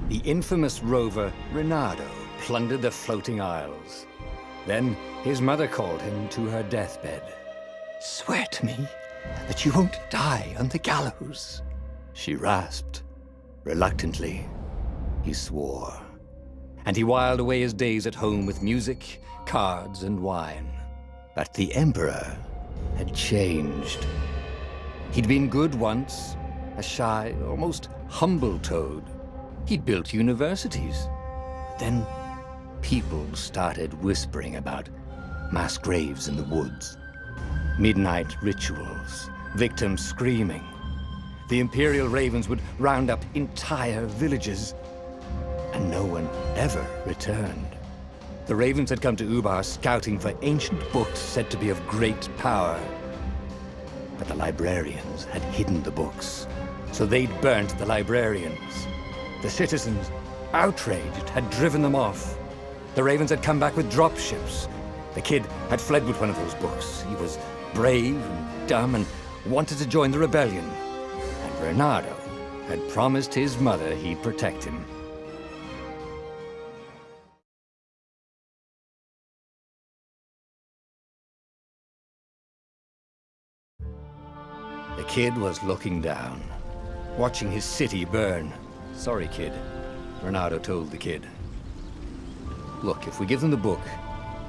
the infamous rover Reynardo plundered the floating isles. Then his mother called him to her deathbed. "Swear to me that you won't die on the gallows," she rasped. Reluctantly, he swore. And he whiled away his days at home with music, cards, and wine. But the Emperor had changed. He'd been good once, a shy, almost humble toad. He'd built universities. But then people started whispering about mass graves in the woods, midnight rituals, victims screaming. The Imperial Ravens would round up entire villages, and no one ever returned. The Ravens had come to Ubar scouting for ancient books said to be of great power. But the librarians had hidden the books, so they'd burnt the librarians. The citizens, outraged, had driven them off. The Ravens had come back with dropships. The kid had fled with one of those books. He was brave and dumb and wanted to join the rebellion. And Reynardo had promised his mother he'd protect him. The kid was looking down, watching his city burn. "Sorry, kid," Reynardo told the kid. "Look, if we give them the book,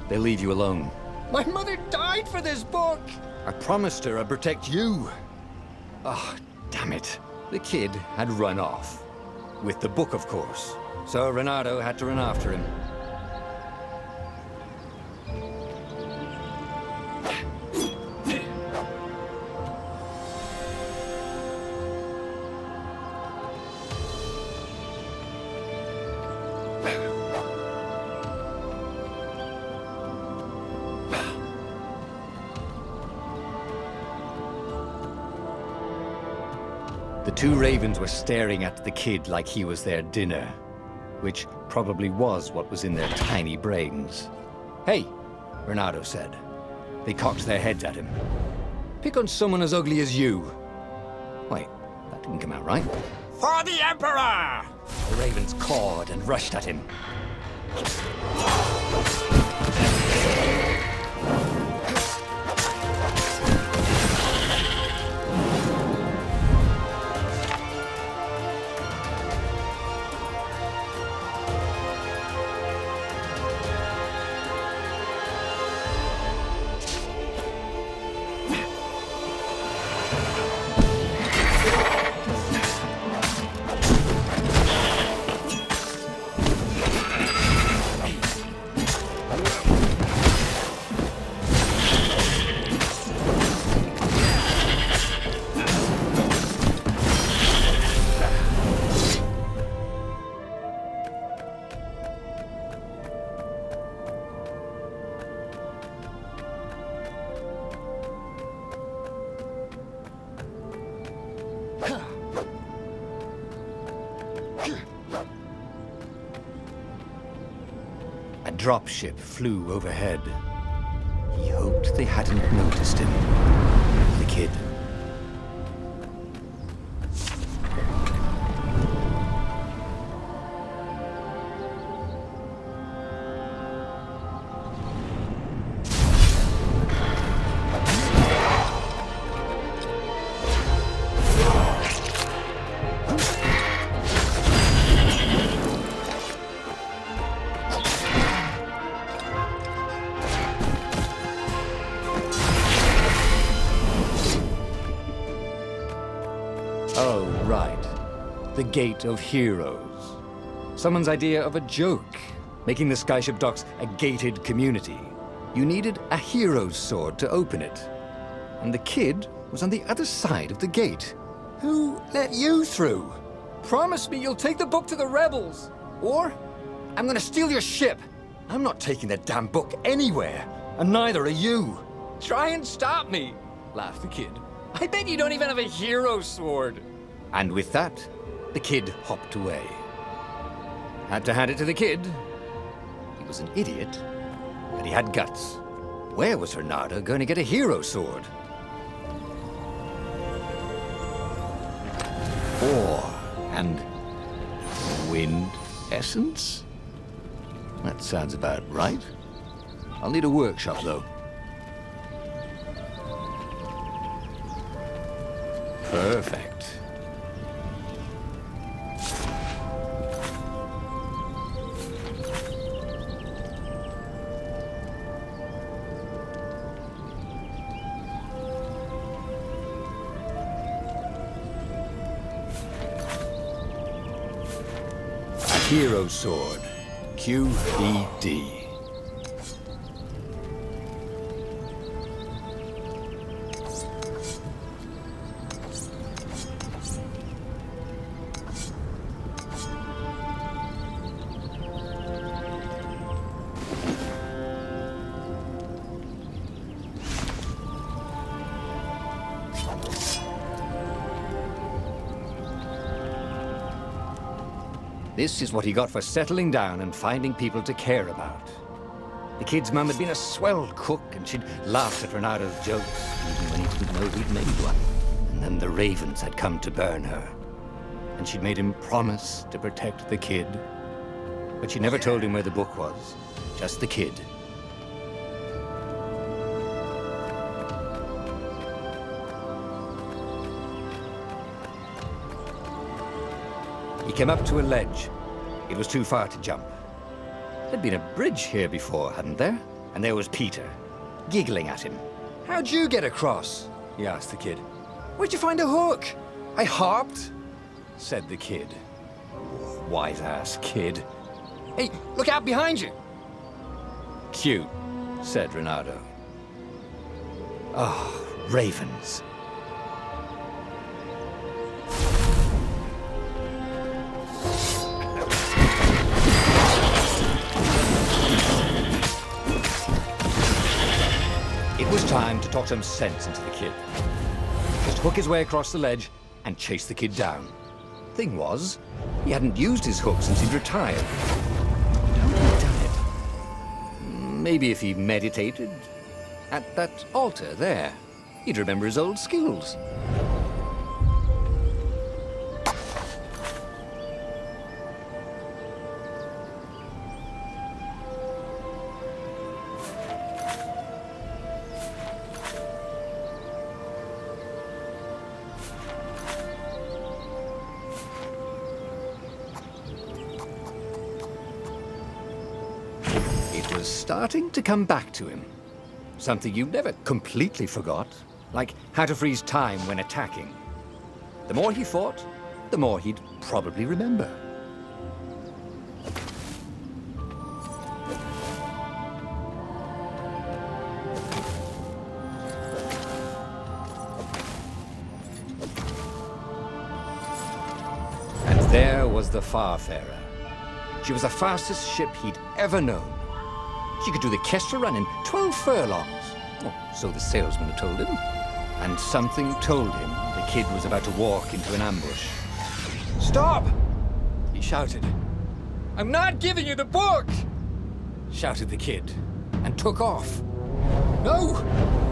they'll leave you alone." "My mother died for this book!" "I promised her I'd protect you." "Oh, damn it." The kid had run off. With the book, of course. So Reynardo had to run after him. The two Ravens were staring at the kid like he was their dinner, which probably was what was in their tiny brains. "Hey," Reynardo said. They cocked their heads at him. "Pick on someone as ugly as you." Wait, that didn't come out right. "For the Emperor!" The Ravens cawed and rushed at him. A dropship flew overhead. He hoped they hadn't noticed him. The kid. Oh, right. The Gate of Heroes. Someone's idea of a joke, making the Skyship docks a gated community. You needed a hero's sword to open it. And the kid was on the other side of the gate. Who let you through? Promise me you'll take the book to the rebels, or I'm gonna steal your ship. I'm not taking that damn book anywhere, and neither are you. Try and stop me, laughed the kid. I bet you don't even have a hero sword. And with that, the kid hopped away. Had to hand it to the kid. He was an idiot, but he had guts. Where was Reynardo going to get a hero sword? War and wind essence? That sounds about right. I'll need a workshop, though. Perfect. Hero Sword, QED. This is what he got for settling down and finding people to care about. The kid's mum had been a swell cook, and she'd laughed at Renado's jokes, even when he didn't know he'd made one. And then the ravens had come to burn her. And she'd made him promise to protect the kid. But she never told him where the book was, just the kid. He came up to a ledge. It was too far to jump. There'd been a bridge here before, hadn't there? And there was Peter, giggling at him. "How'd you get across?" he asked the kid. "Where'd you find a hook?" "I hopped," said the kid. White-ass kid. "Hey, look out behind you!" "Cute," said Renato. Oh, ravens. It was time to talk some sense into the kid. Just hook his way across the ledge and chase the kid down. Thing was, he hadn't used his hook since he'd retired. How had he done it? Maybe if he meditated at that altar there, he'd remember his old skills. It was starting to come back to him. Something you never completely forgot, like how to freeze time when attacking. The more he fought, the more he'd probably remember. And there was the Farfarer. She was the fastest ship he'd ever known. She could do the Kestra run in 12 furlongs. Oh, so the salesman had told him. And something told him the kid was about to walk into an ambush. "Stop!" he shouted. "I'm not giving you the book!" shouted the kid, and took off. "No!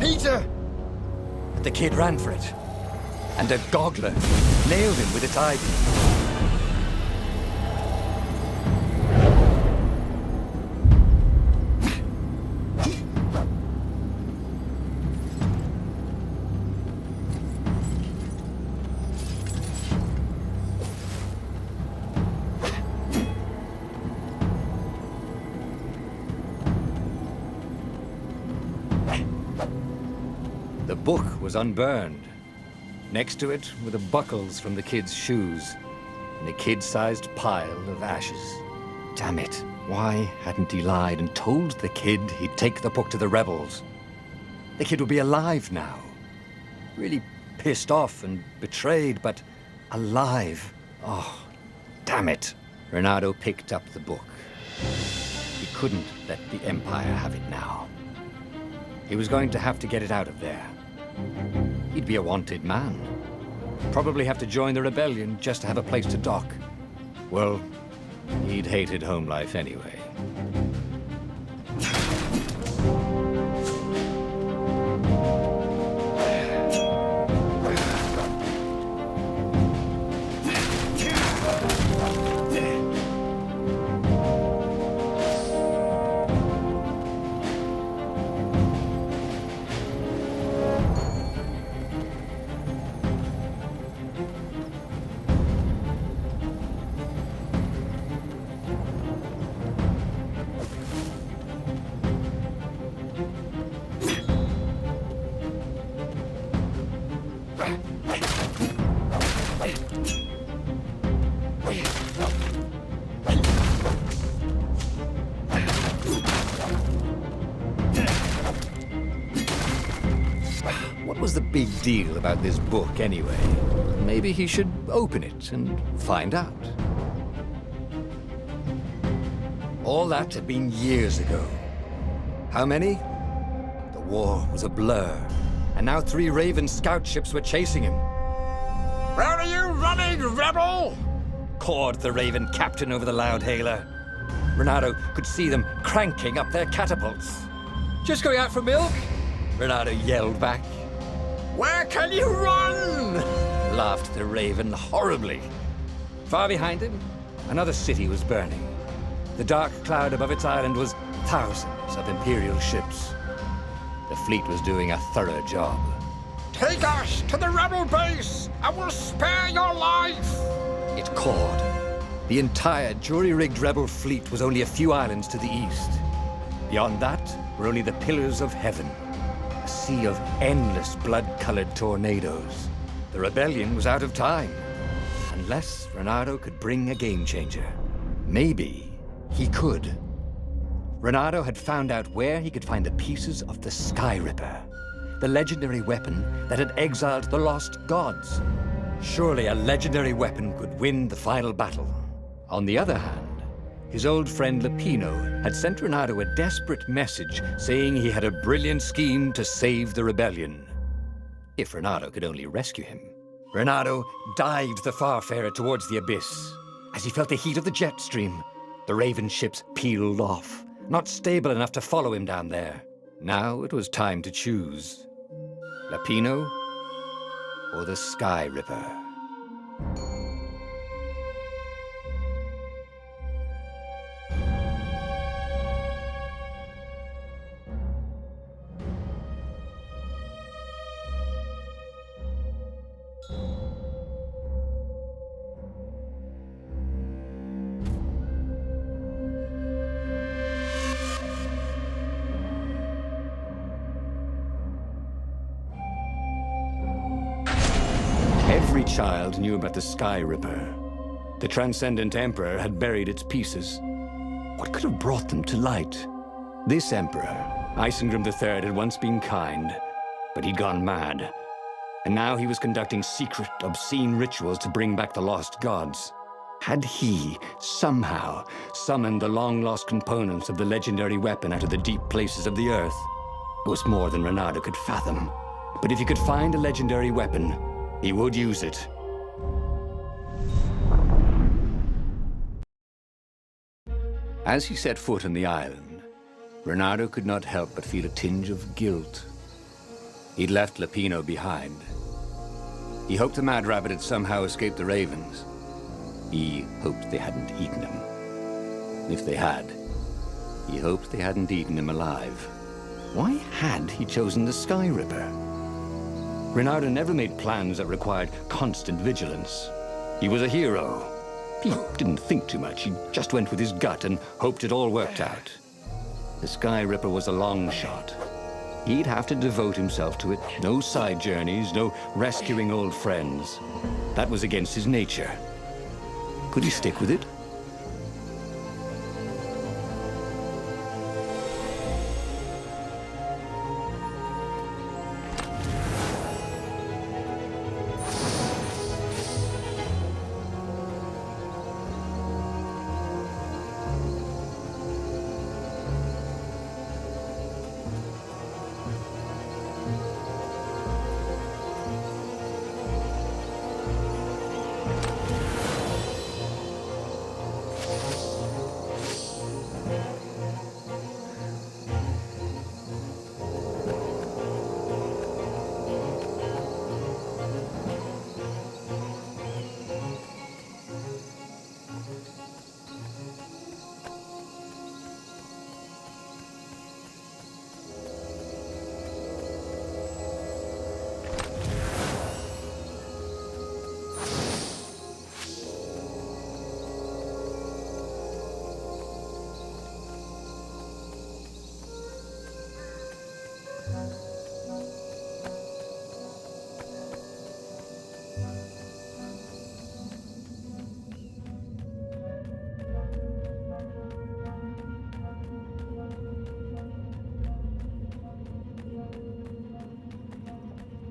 Peter!" But the kid ran for it, and a goggler nailed him with its ivy. The book was unburned. Next to it were the buckles from the kid's shoes, and a kid-sized pile of ashes. Damn it, why hadn't he lied and told the kid he'd take the book to the rebels? The kid would be alive now. Really pissed off and betrayed, but alive. Oh, damn it. Renato picked up the book. He couldn't let the Empire have it now. He was going to have to get it out of there. He'd be a wanted man. Probably have to join the rebellion just to have a place to dock. Well, he'd hated home life anyway. the big deal about this book anyway? Maybe he should open it and find out. All that had been years ago. How many? The war was a blur, and now 3 Raven scout ships were chasing him. "Where are you running, rebel?" cawed the Raven captain over the loudhailer. Renato could see them cranking up their catapults. "Just going out for milk?" Renato yelled back. "Where can you run?" laughed the Raven horribly. Far behind him, another city was burning. The dark cloud above its island was thousands of Imperial ships. The fleet was doing a thorough job. "Take us to the rebel base! I will spare your life!" it called. The entire jury-rigged rebel fleet was only a few islands to the east. Beyond that were only the pillars of heaven, a sea of endless blood-colored tornadoes. The rebellion was out of time, unless Renato could bring a game-changer. Maybe he could. Renato had found out where he could find the pieces of the Sky Ripper, the legendary weapon that had exiled the lost gods. Surely a legendary weapon could win the final battle. On the other hand, his old friend Lapino had sent Renato a desperate message saying he had a brilliant scheme to save the rebellion. If Renato could only rescue him. Renato dived the Farfarer towards the abyss. As he felt the heat of the jet stream, the Raven ships peeled off, not stable enough to follow him down there. Now it was time to choose. Lapino or the Sky Ripper? Every child knew about the Sky Ripper. The Transcendent Emperor had buried its pieces. What could have brought them to light? This Emperor, Isengrim III, had once been kind, but he'd gone mad. And now he was conducting secret, obscene rituals to bring back the lost gods. Had he, somehow, summoned the long-lost components of the legendary weapon out of the deep places of the earth? It was more than Renato could fathom. But if he could find a legendary weapon, he would use it. As he set foot on the island, Renato could not help but feel a tinge of guilt. He'd left Lapino behind. He hoped the Mad Rabbit had somehow escaped the Ravens. He hoped they hadn't eaten him. If they had, he hoped they hadn't eaten him alive. Why had he chosen the Sky Ripper? Renato never made plans that required constant vigilance. He was a hero. He didn't think too much. He just went with his gut and hoped it all worked out. The Sky Ripper was a long shot. He'd have to devote himself to it. No side journeys, no rescuing old friends. That was against his nature. Could he stick with it?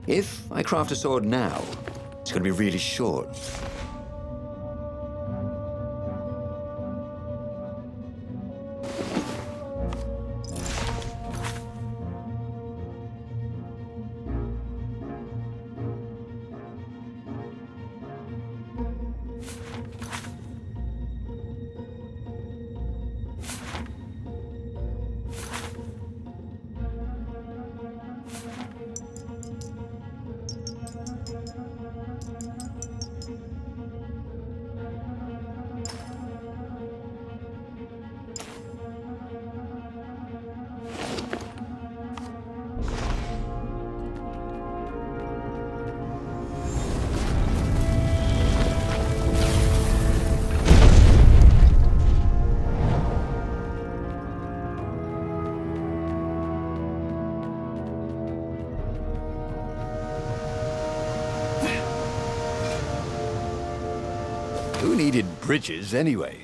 If I craft a sword now, it's going to be really short. Who needed bridges anyway?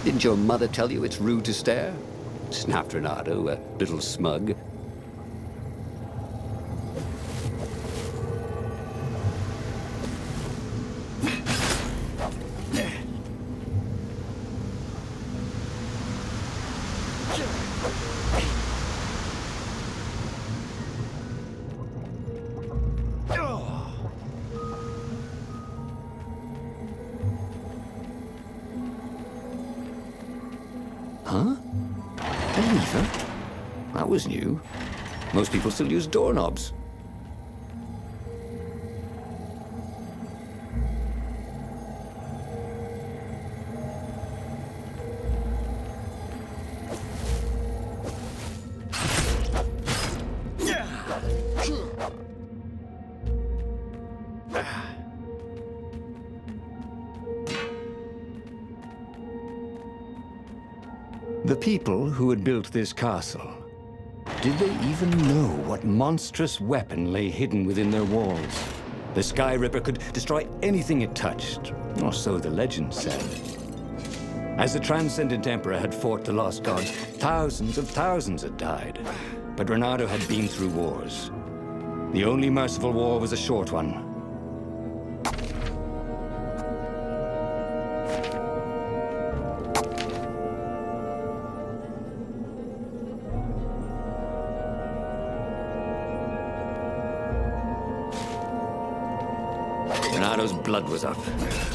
Didn't your mother tell you it's rude to stare? Snapped Renato, a little smug. Huh? A lever? That was new. Most people still use doorknobs. The people who had built this castle, did they even know what monstrous weapon lay hidden within their walls? The Sky Ripper could destroy anything it touched, or so the legend said. As the Transcendent Emperor had fought the lost gods, thousands of thousands had died. But Renato had been through wars. The only merciful war was a short one. Renato's blood was up.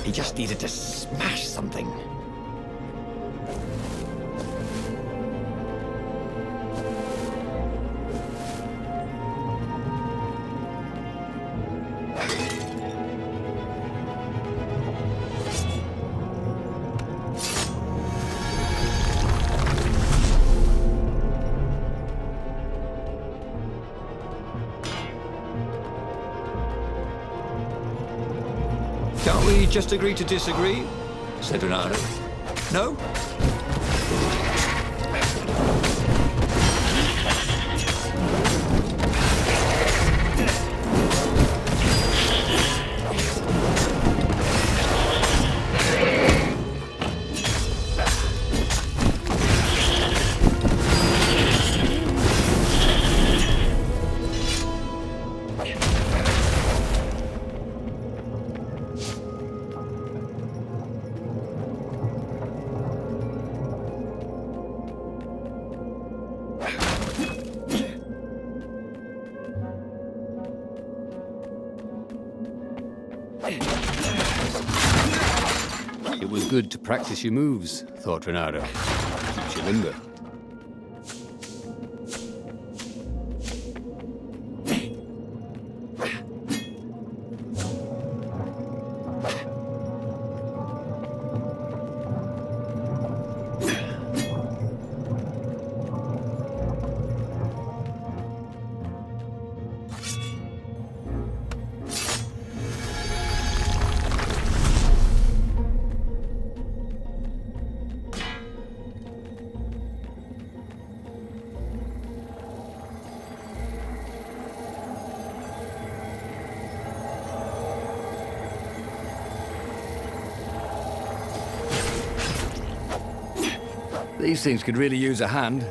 He just needed to smash something. Can't we just agree to disagree? Said Renato. No? It was good to practice your moves, thought Renato. Keeps you limber. These things could really use a hand.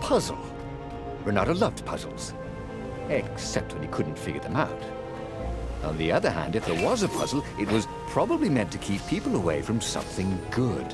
Puzzle. Renato loved puzzles, except when he couldn't figure them out. On the other hand, if there was a puzzle, it was probably meant to keep people away from something good.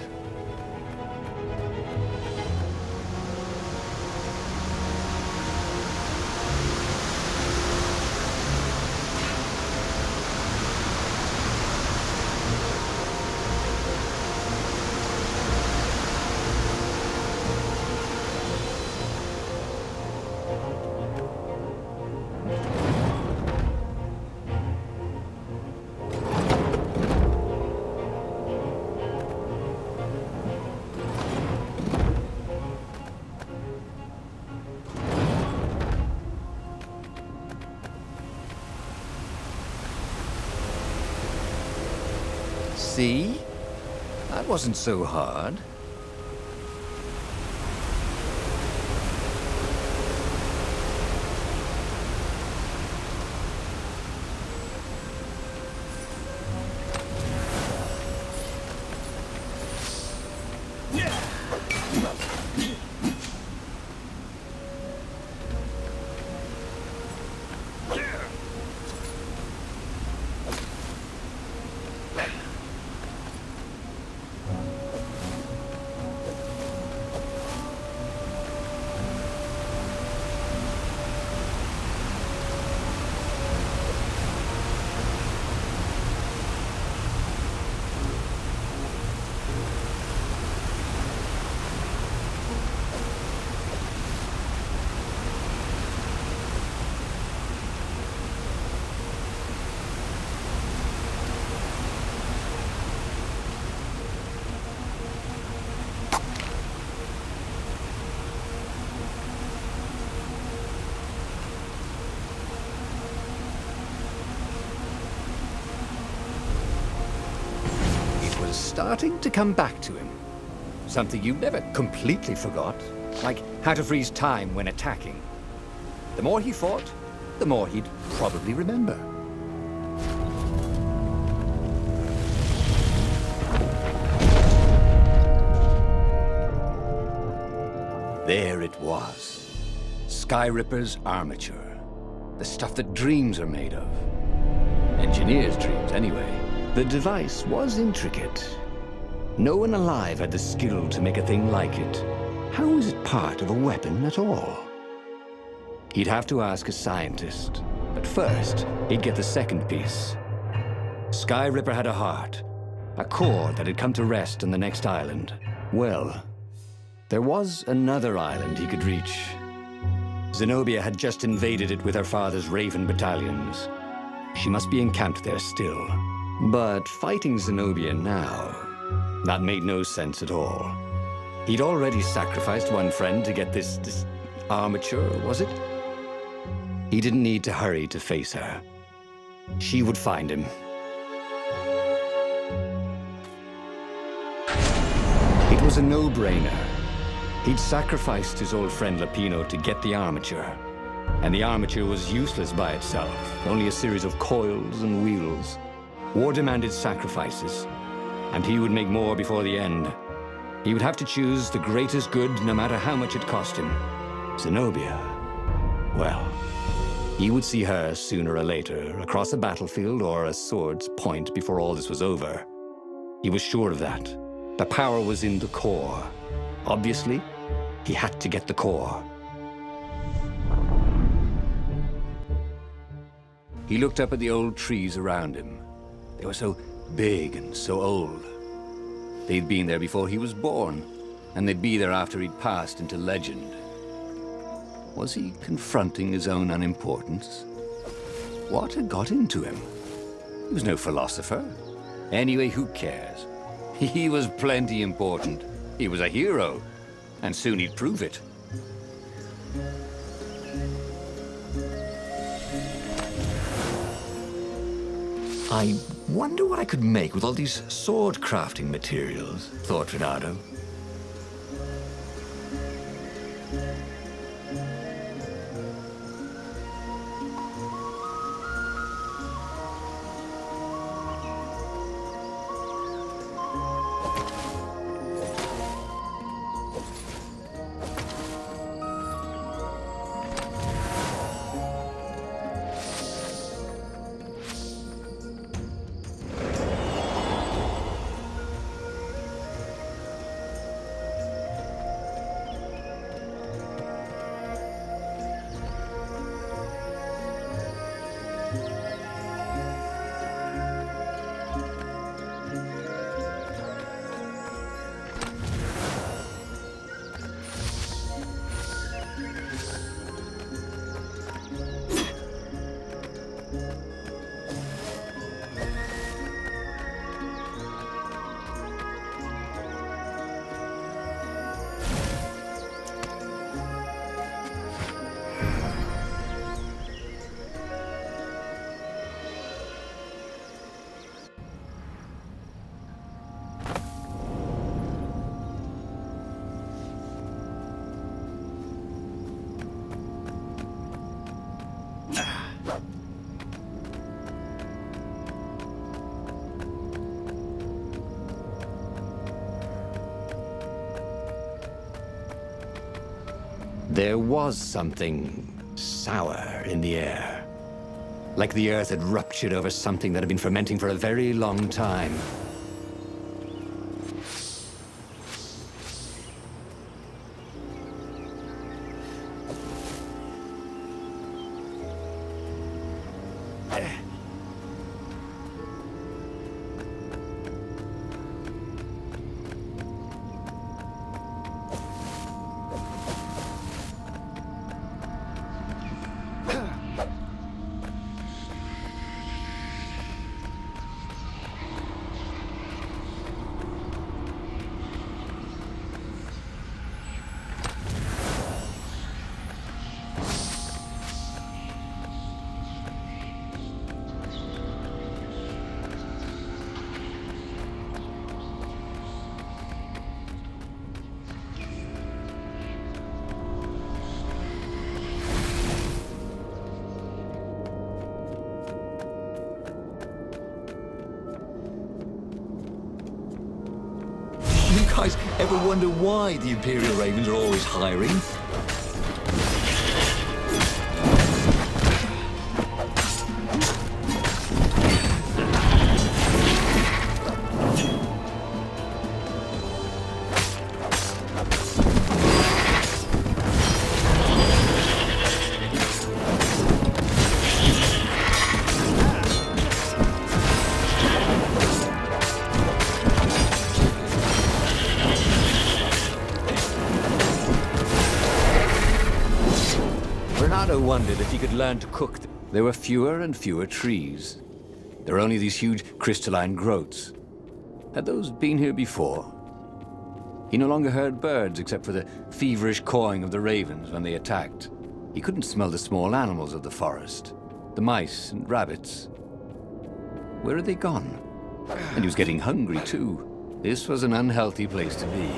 See? That wasn't so hard. Starting to come back to him. Something you never completely forgot, like how to freeze time when attacking. The more he fought, the more he'd probably remember. There it was. Skyripper's armature. The stuff that dreams are made of. Engineers' dreams, anyway. The device was intricate. No one alive had the skill to make a thing like it. How was it part of a weapon at all? He'd have to ask a scientist. But first, he'd get the second piece. Skyripper had a heart. A core that had come to rest on the next island. Well, there was another island he could reach. Zenobia had just invaded it with her father's Raven battalions. She must be encamped there still. But fighting Zenobia now, that made no sense at all. He'd already sacrificed one friend to get this armature, was it? He didn't need to hurry to face her. She would find him. It was a no-brainer. He'd sacrificed his old friend Lapino to get the armature. And the armature was useless by itself, only a series of coils and wheels. War demanded sacrifices, and he would make more before the end. He would have to choose the greatest good, no matter how much it cost him. Zenobia. Well, he would see her sooner or later, across a battlefield or a sword's point before all this was over. He was sure of that. The power was in the core. Obviously, he had to get the core. He looked up at the old trees around him. They were so big and so old. They'd been there before he was born, and they'd be there after he'd passed into legend. Was he confronting his own unimportance? What had got into him? He was no philosopher. Anyway, who cares? He was plenty important. He was a hero, and soon he'd prove it. I wonder what I could make with all these sword crafting materials, thought Renato. There was something sour in the air. Like the earth had ruptured over something that had been fermenting for a very long time. guys ever wonder why the Imperial Ravens are always hiring? Renato wondered if he could learn to cook. There were fewer and fewer trees. There were only these huge crystalline growths. Had those been here before? He no longer heard birds except for the feverish cawing of the ravens when they attacked. He couldn't smell the small animals of the forest, the mice and rabbits. Where had they gone? And he was getting hungry too. This was an unhealthy place to be.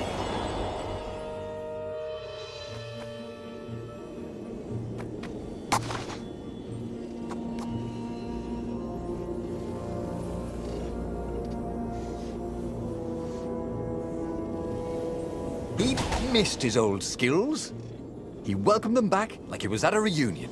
He missed his old skills. He welcomed them back like it was at a reunion.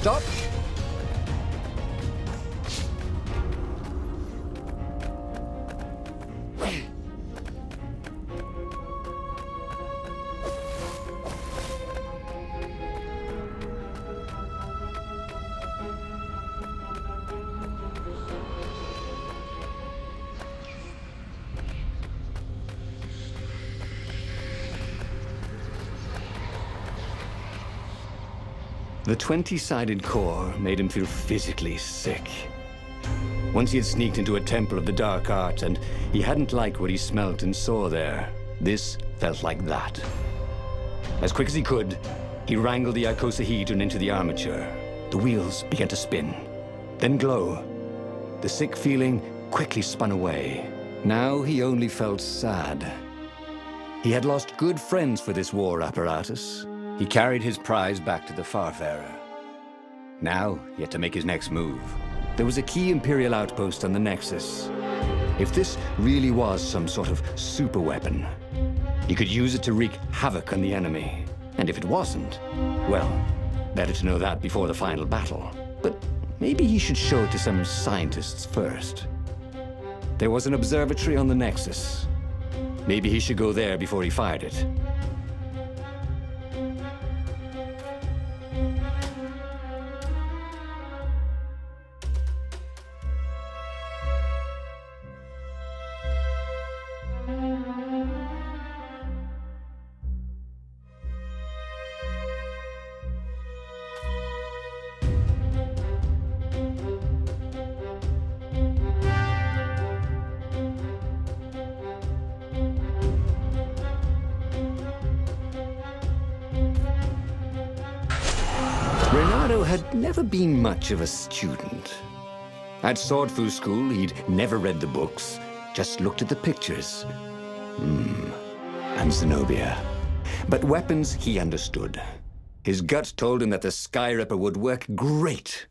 Stop. The 20-sided core made him feel physically sick. Once he had sneaked into a temple of the dark arts and he hadn't liked what he smelt and saw there. This felt like that. As quick as he could, he wrangled the icosahedron into the armature. The wheels began to spin, then glow. The sick feeling quickly spun away. Now he only felt sad. He had lost good friends for this war apparatus. He carried his prize back to the Farfarer. Now, he had to make his next move. There was a key Imperial outpost on the Nexus. If this really was some sort of super weapon, he could use it to wreak havoc on the enemy. And if it wasn't, well, better to know that before the final battle. But maybe he should show it to some scientists first. There was an observatory on the Nexus. Maybe he should go there before he fired it. Renato had never been much of a student. At Swordfu School, he'd never read the books, just looked at the pictures. And Zenobia. But weapons he understood. His gut told him that the Skyripper would work great.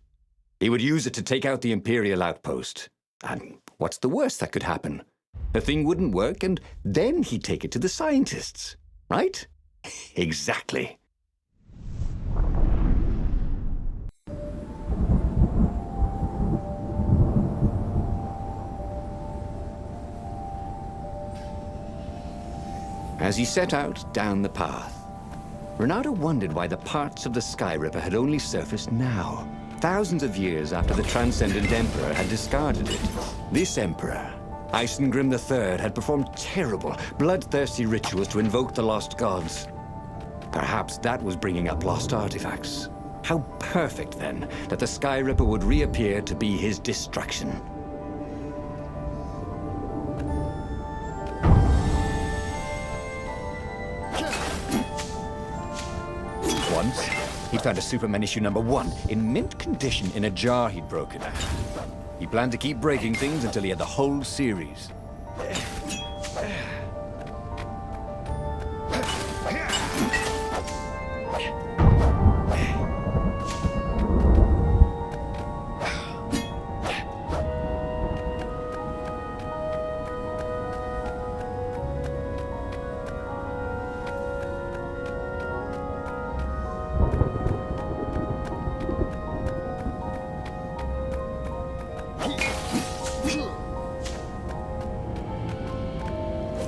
He would use it to take out the Imperial outpost. And what's the worst that could happen? The thing wouldn't work, and then he'd take it to the scientists. Right? Exactly. As he set out down the path, Renato wondered why the parts of the Sky Ripper had only surfaced now, thousands of years after the Transcendent Emperor had discarded it. This Emperor, Isengrim III, had performed terrible, bloodthirsty rituals to invoke the lost gods. Perhaps that was bringing up lost artifacts. How perfect, then, that the Sky Ripper would reappear to be his destruction. Once, he found a Superman issue #1 in mint condition in a jar he'd broken out. He planned to keep breaking things until he had the whole series.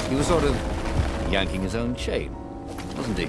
He was sort of yanking his own chain, wasn't he?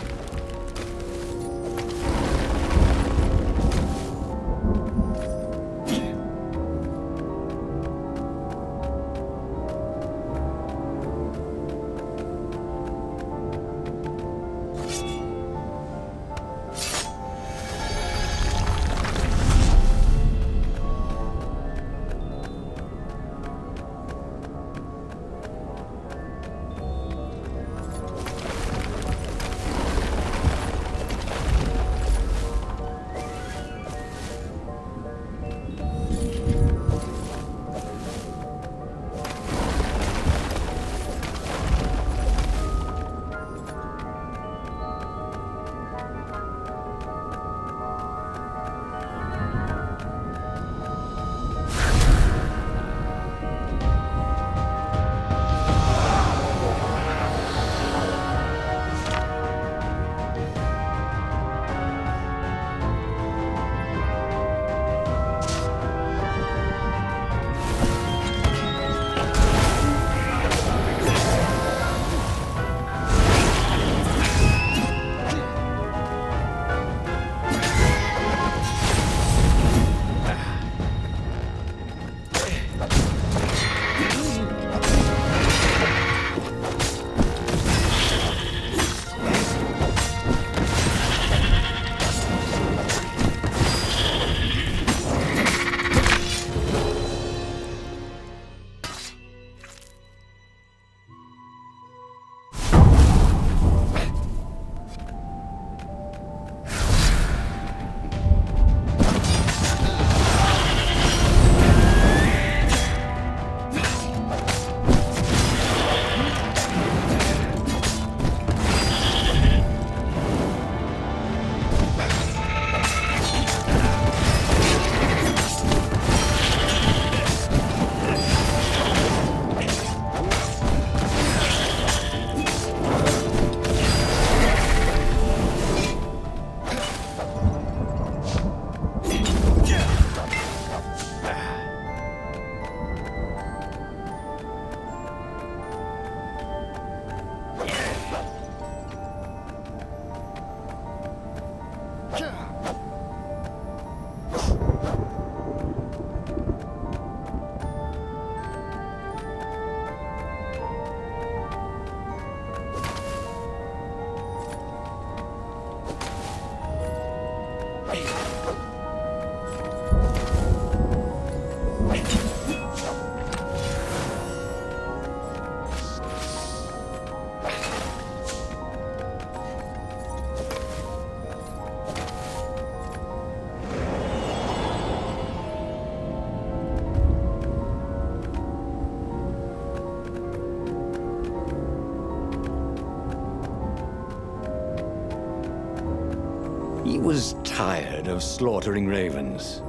He was tired of slaughtering ravens.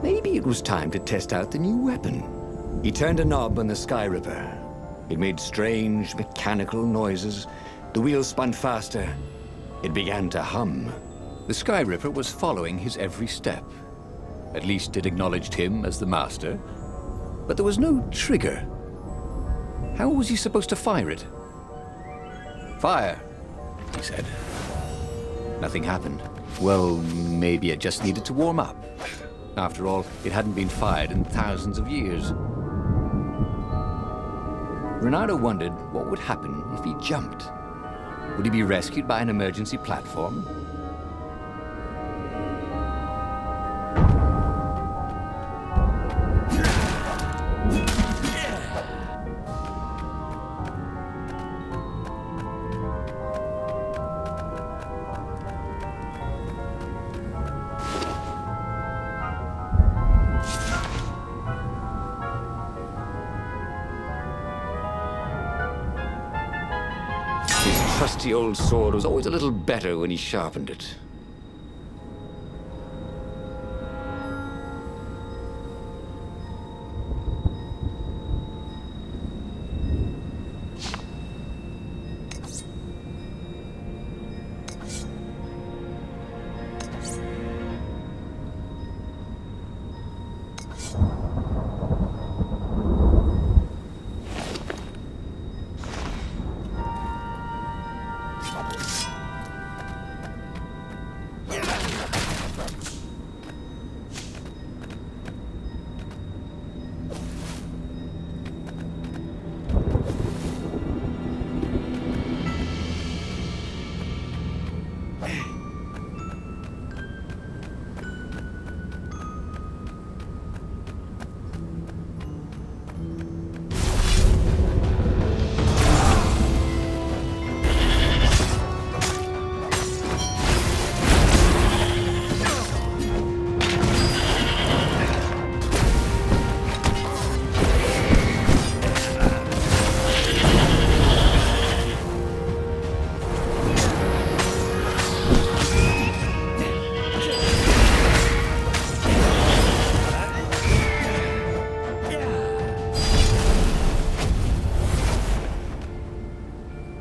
Maybe it was time to test out the new weapon. He turned a knob on the Sky Ripper. It made strange, mechanical noises. The wheels spun faster. It began to hum. The Sky Ripper was following his every step. At least it acknowledged him as the master. But there was no trigger. How was he supposed to fire it? Fire, he said. Nothing happened. Well, maybe it just needed to warm up. After all, it hadn't been fired in thousands of years. Renato wondered what would happen if he jumped. Would he be rescued by an emergency platform? His trusty old sword was always a little better when he sharpened it.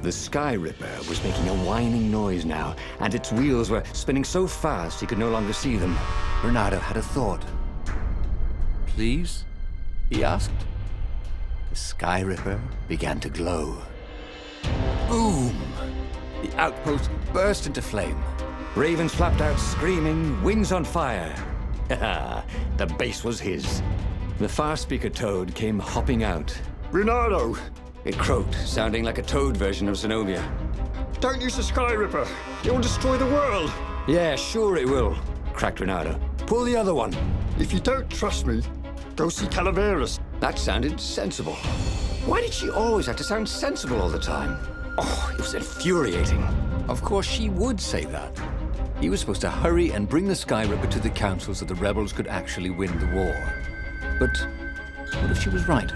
The Sky Ripper was making a whining noise now, and its wheels were spinning so fast he could no longer see them. Renato had a thought. "Please?" he asked. The Sky Ripper began to glow. Boom! The outpost burst into flame. Ravens flapped out screaming, wings on fire. The base was his. The far speaker toad came hopping out. Renato! It croaked, sounding like a toad version of Zenobia. Don't use the Sky Ripper! It will destroy the world! Yeah, sure it will, cracked Renato. Pull the other one. If you don't trust me, go see Calaveras. That sounded sensible. Why did she always have to sound sensible all the time? Oh, it was infuriating. Of course she would say that. He was supposed to hurry and bring the Sky Ripper to the council so the rebels could actually win the war. But what if she was right?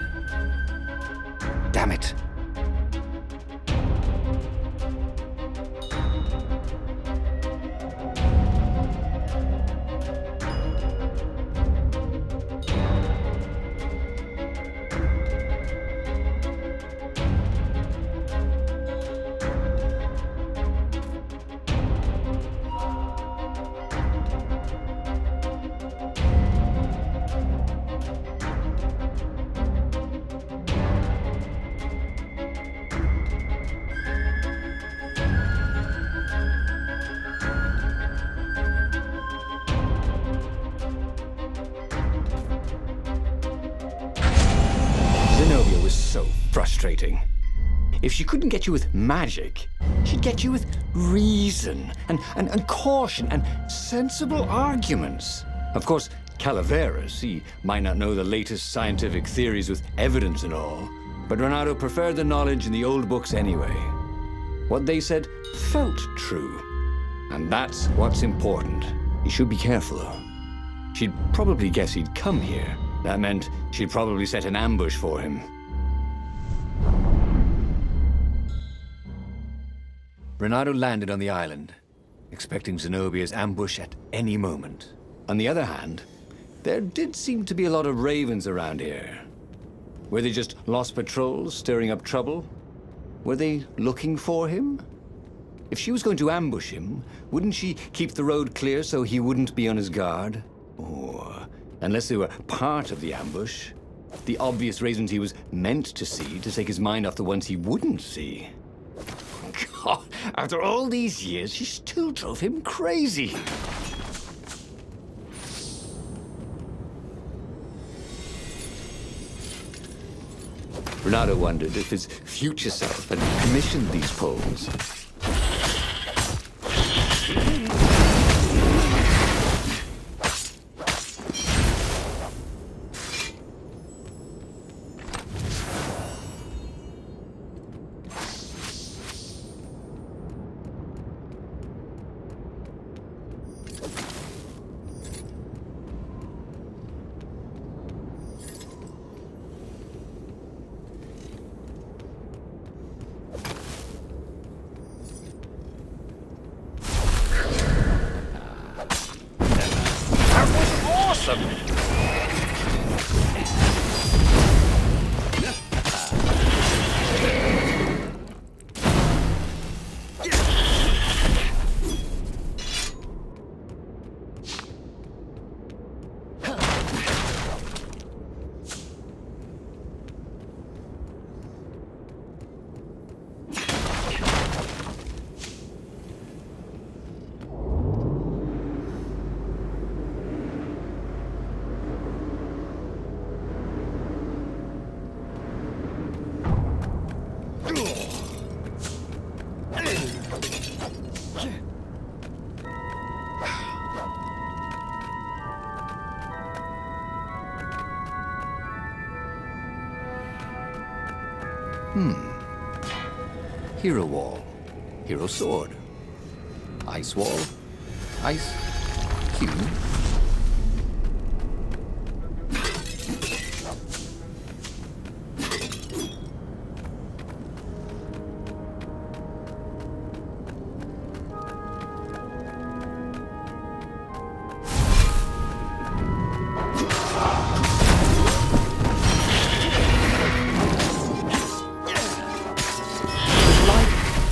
Damn it. Zenobia was so frustrating. If she couldn't get you with magic, she'd get you with reason and caution and sensible arguments. Of course, Calaveras, he might not know the latest scientific theories with evidence and all, but Renato preferred the knowledge in the old books anyway. What they said felt true, and that's what's important. You should be careful, though. She'd probably guess he'd come here. That meant she'd probably set an ambush for him. Renato landed on the island, expecting Zenobia's ambush at any moment. On the other hand, there did seem to be a lot of ravens around here. Were they just lost patrols stirring up trouble? Were they looking for him? If she was going to ambush him, wouldn't she keep the road clear so he wouldn't be on his guard? Or, unless they were part of the ambush, the obvious reasons he was meant to see to take his mind off the ones he wouldn't see. Oh, after all these years, she still drove him crazy. Renato wondered if his future self had commissioned these poles. Hero wall, hero sword, ice wall, ice cube.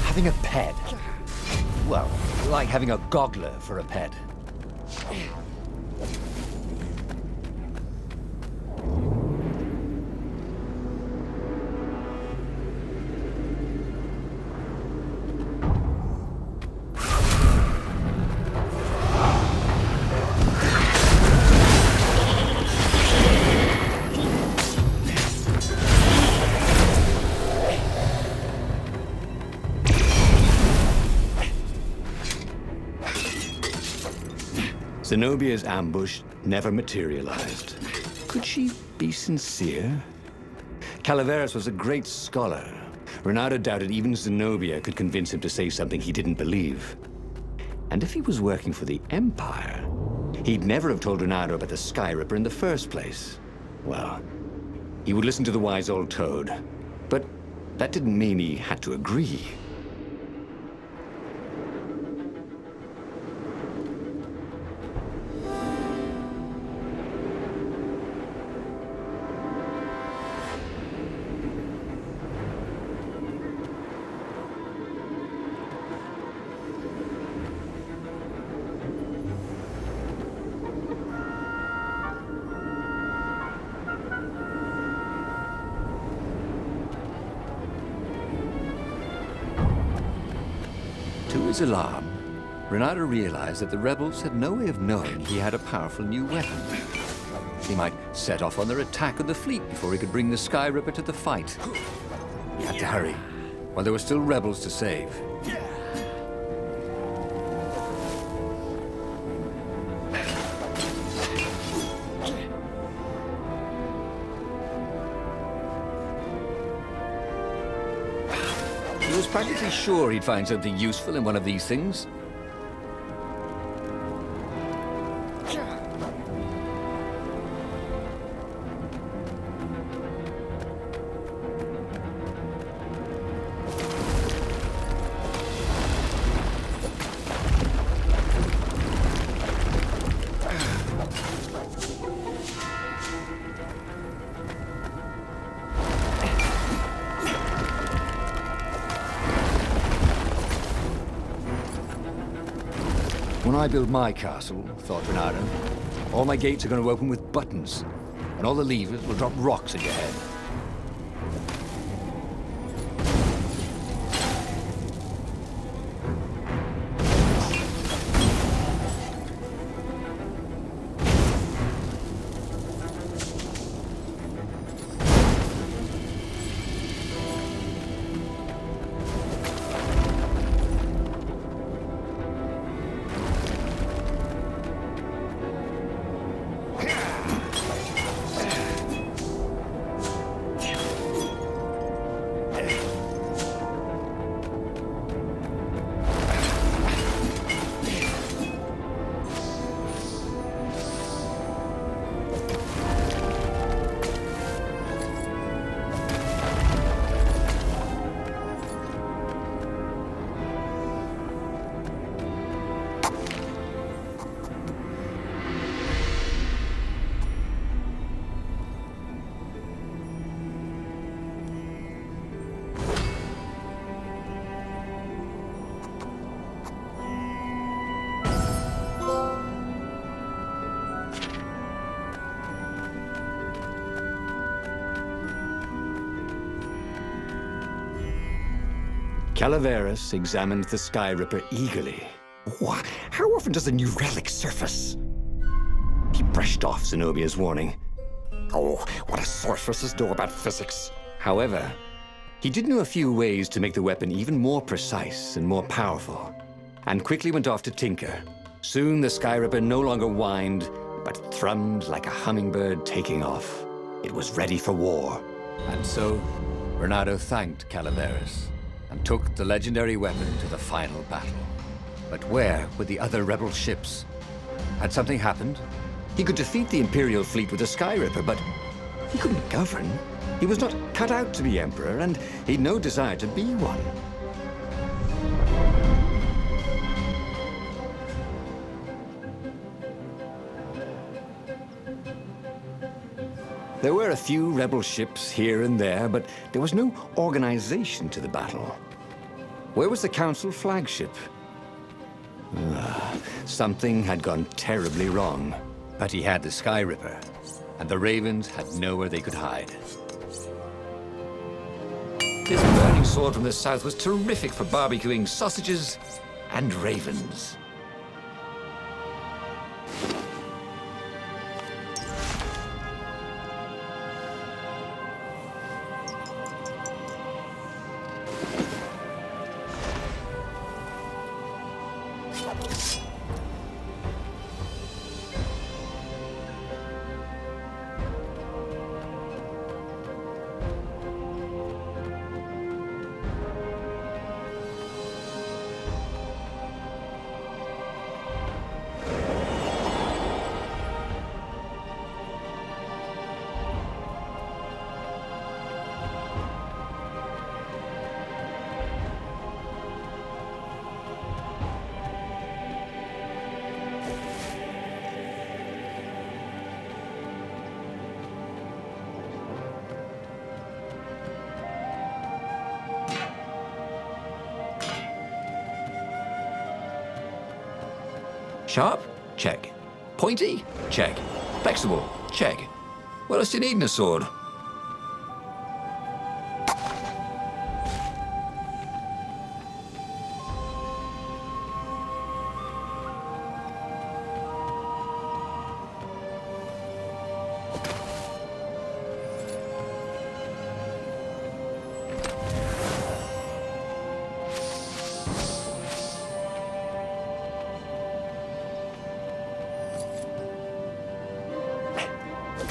Having a pet. Well, like having a goggler for a pet. Zenobia's ambush never materialized. Could she be sincere? Calaveras was a great scholar. Renato doubted even Zenobia could convince him to say something he didn't believe. And if he was working for the Empire, he'd never have told Renato about the Sky Ripper in the first place. Well, he would listen to the wise old toad. But that didn't mean he had to agree. To his alarm, Renato realized that the rebels had no way of knowing he had a powerful new weapon. He might set off on their attack on the fleet before he could bring the Sky Ripper to the fight. He had to hurry, while there were still rebels to save. He was practically sure he'd find something useful in one of these things. When I build my castle, thought Renato, all my gates are going to open with buttons, and all the levers will drop rocks at your head. Calaveras examined the Sky Ripper eagerly. What? How often does a new relic surface? He brushed off Zenobia's warning. Oh, what do sorceresses know about physics? However, he did know a few ways to make the weapon even more precise and more powerful, and quickly went off to tinker. Soon the Sky Ripper no longer whined, but thrummed like a hummingbird taking off. It was ready for war. And so, Renato thanked Calaveras and took the legendary weapon to the final battle. But where were the other rebel ships? Had something happened? He could defeat the Imperial fleet with a Sky Ripper, but he couldn't govern. He was not cut out to be emperor, and he'd no desire to be one. There were a few rebel ships here and there, but there was no organization to the battle. Where was the Council flagship? Something had gone terribly wrong. But he had the Sky Ripper, and the Ravens had nowhere they could hide. This burning sword from the south was terrific for barbecuing sausages and ravens. Sharp? Check. Pointy? Check. Flexible? Check. What else do you need in a sword?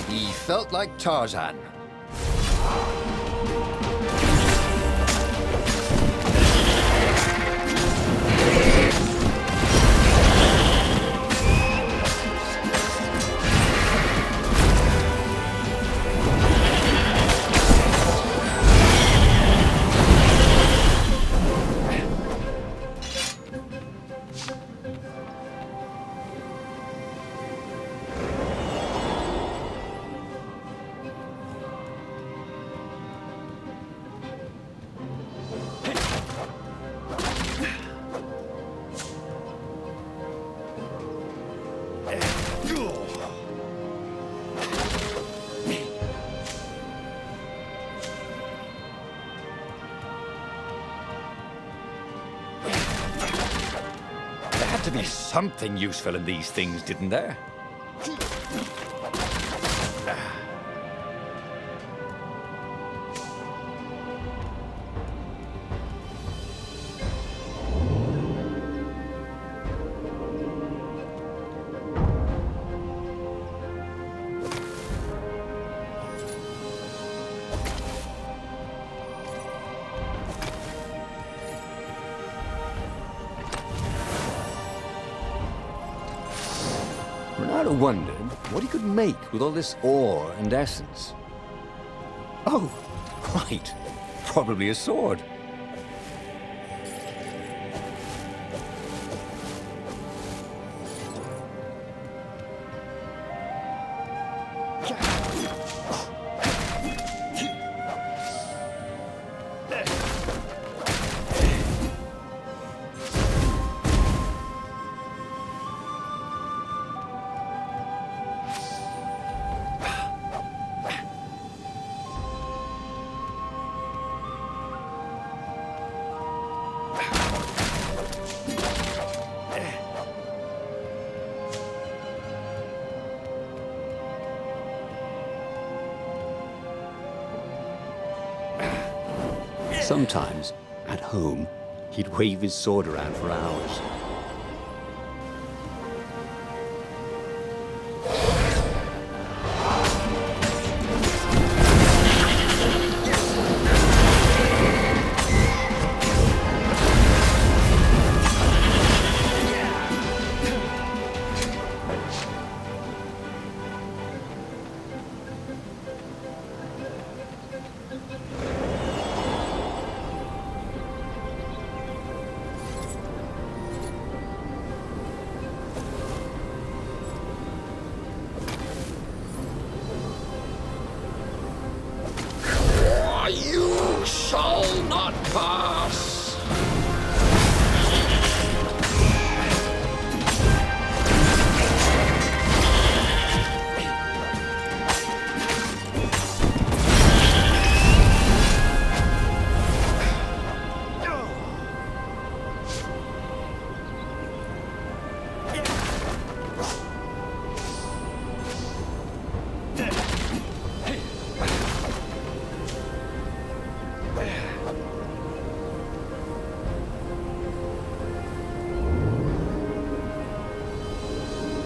He felt like Tarzan. There had to be something useful in these things, didn't there? Renato wondered what he could make with all this ore and essence. Oh, right. Probably a sword. Sometimes, at home, he'd wave his sword around for hours. You shall not pass!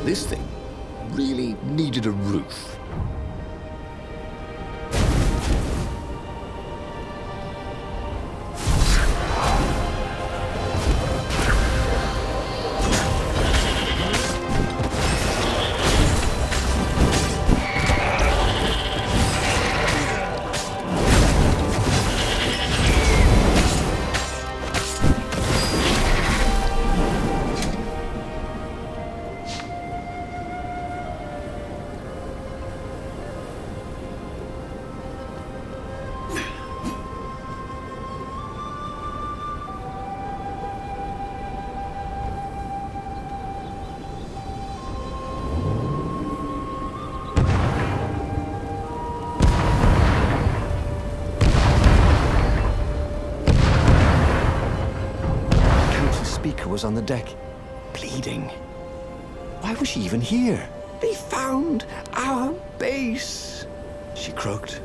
This thing really needed a roof. Was on the deck, bleeding. Why was she even here? They found our base, she croaked.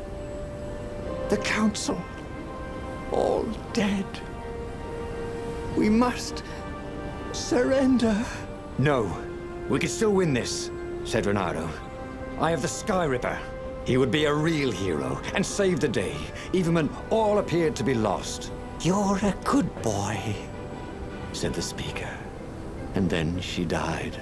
The council, all dead. We must surrender. No, we could still win this, said Reynardo. I have the Sky Ripper. He would be a real hero and save the day, even when all appeared to be lost. You're a good boy, said the speaker, and then she died.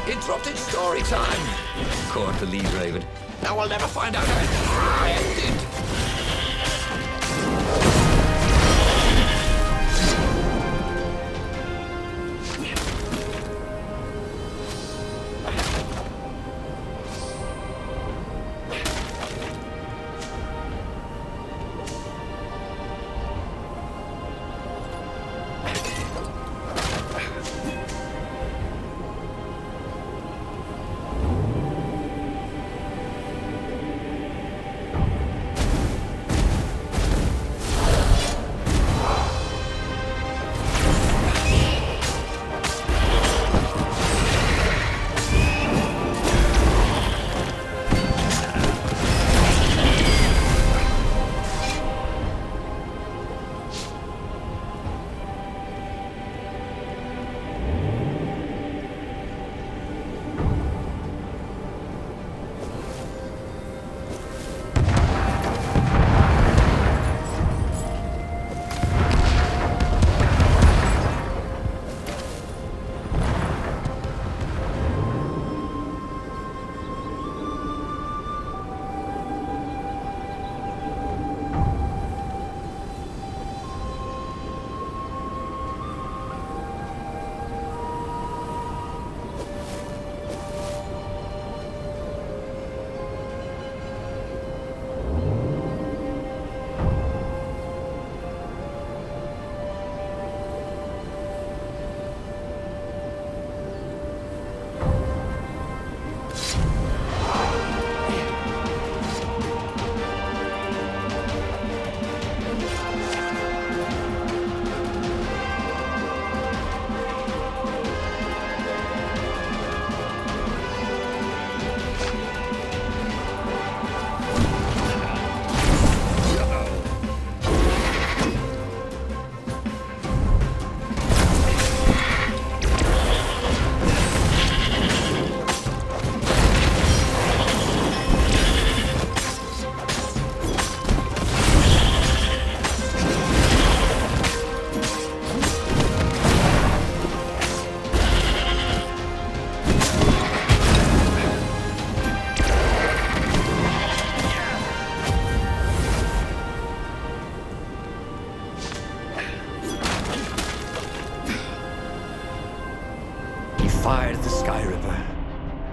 Interrupted story time! Caught the lead, Raven. Now I'll never find out how it ended!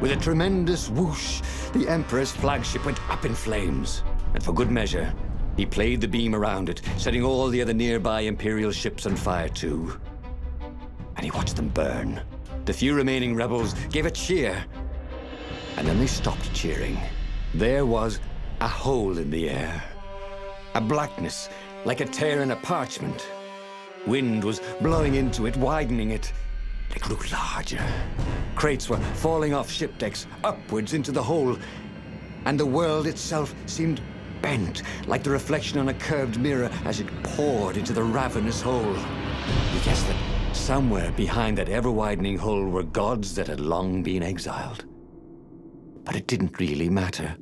With a tremendous whoosh, the Emperor's flagship went up in flames. And for good measure, he played the beam around it, setting all the other nearby Imperial ships on fire too. And he watched them burn. The few remaining rebels gave a cheer. And then they stopped cheering. There was a hole in the air. A blackness, like a tear in a parchment. Wind was blowing into it, widening it. It grew larger. Crates were falling off ship decks, upwards into the hole. And the world itself seemed bent, like the reflection on a curved mirror as it poured into the ravenous hole. We guessed that somewhere behind that ever-widening hole were gods that had long been exiled. But it didn't really matter.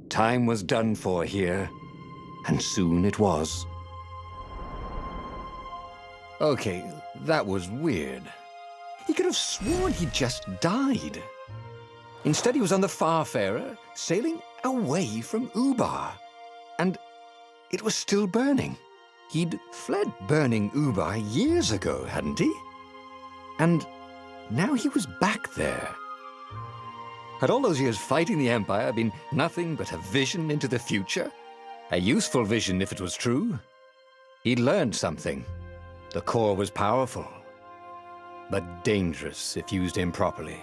Time was done for here, and soon it was. Okay, that was weird. He could have sworn he just died. Instead, he was on the Farfarer, sailing away from Ubar. And it was still burning. He'd fled burning Ubar years ago, hadn't he? And now he was back there. Had all those years fighting the Empire been nothing but a vision into the future? A useful vision if it was true. He'd learned something. The core was powerful, but dangerous if used improperly.